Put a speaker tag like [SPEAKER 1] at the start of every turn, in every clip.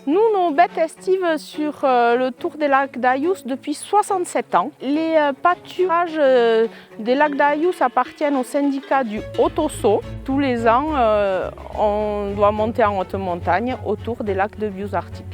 [SPEAKER 1] Nous, nos bêtes estivent sur le tour des lacs d'Ayous depuis 67 ans. Les pâturages des lacs d'Ayous appartiennent au syndicat du Haut-Ossau. Tous les ans, on doit monter en haute montagne autour des lacs de Bious-Arctique.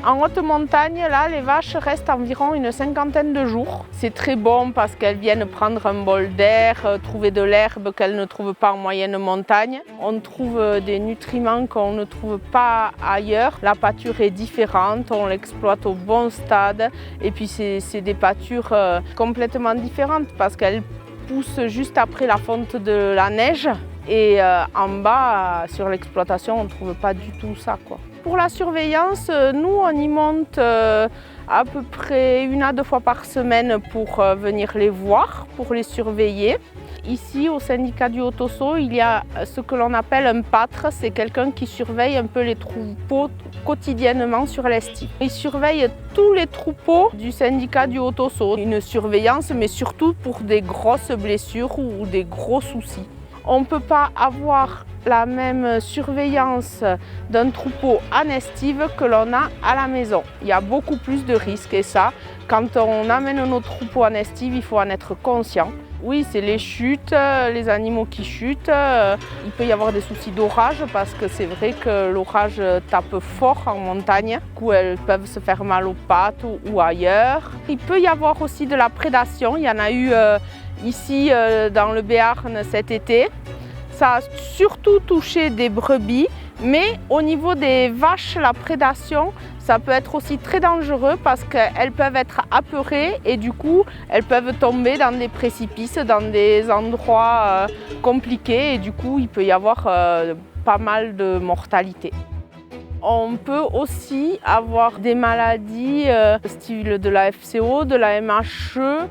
[SPEAKER 1] En haute montagne, là, les vaches restent environ une cinquantaine de jours. C'est très bon parce qu'elles viennent prendre un bol d'air, trouver de l'herbe qu'elles ne trouvent pas en moyenne montagne. On trouve des nutriments qu'on ne trouve pas ailleurs. La pâture est différente, on l'exploite au bon stade. Et puis c'est des pâtures complètement différentes parce qu'elles poussent juste après la fonte de la neige. Et en bas, sur l'exploitation, on ne trouve pas du tout ça, quoi. Pour la surveillance, nous, on y monte à peu près 1 à 2 fois par semaine pour venir les voir, pour les surveiller. Ici, au syndicat du Haut-Ossau, il y a ce que l'on appelle un pâtre. C'est quelqu'un qui surveille un peu les troupeaux quotidiennement sur l'estive. Il surveille tous les troupeaux du syndicat du Haut-Ossau. Une surveillance, mais surtout pour des grosses blessures ou des gros soucis. On ne peut pas avoir la même surveillance d'un troupeau en estive que l'on a à la maison. Il y a beaucoup plus de risques et ça, quand on amène nos troupeaux en estive, il faut en être conscient. Oui, c'est les chutes, les animaux qui chutent. Il peut y avoir des soucis d'orage parce que c'est vrai que l'orage tape fort en montagne. Du coup, elles peuvent se faire mal aux pattes ou ailleurs. Il peut y avoir aussi de la prédation. Il y en a eu ici dans le Béarn cet été. Ça a surtout touché des brebis, mais au niveau des vaches, la prédation, ça peut être aussi très dangereux parce qu'elles peuvent être apeurées et du coup, elles peuvent tomber dans des précipices, dans des endroits compliqués et du coup, il peut y avoir pas mal de mortalité. On peut aussi avoir des maladies style de la FCO, de la MHE.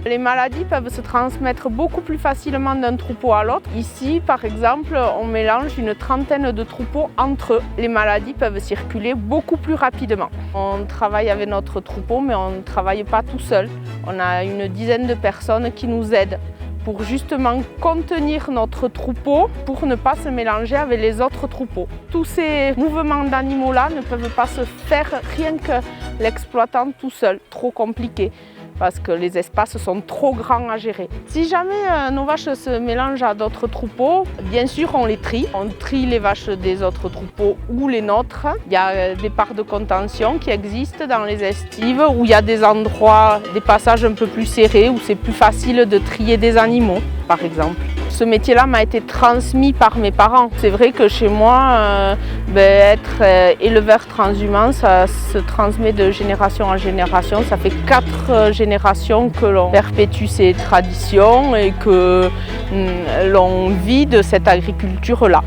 [SPEAKER 1] Les maladies peuvent se transmettre beaucoup plus facilement d'un troupeau à l'autre. Ici, par exemple, on mélange une trentaine de troupeaux entre eux. Les maladies peuvent circuler beaucoup plus rapidement. On travaille avec notre troupeau, mais on ne travaille pas tout seul. On a une dizaine de personnes qui nous aident pour justement contenir notre troupeau pour ne pas se mélanger avec les autres troupeaux. Tous ces mouvements d'animaux-là ne peuvent pas se faire rien que l'exploitant tout seul, trop compliqué. Parce que les espaces sont trop grands à gérer. Si jamais nos vaches se mélangent à d'autres troupeaux, bien sûr on les trie. On trie les vaches des autres troupeaux ou les nôtres. Il y a des parts de contention qui existent dans les estives où il y a des endroits, des passages un peu plus serrés où c'est plus facile de trier des animaux, par exemple. Ce métier-là m'a été transmis par mes parents. C'est vrai que chez moi, être éleveur transhumant, ça se transmet de génération en génération. Ça fait 4 générations que l'on perpétue ces traditions et que l'on vit de cette agriculture-là.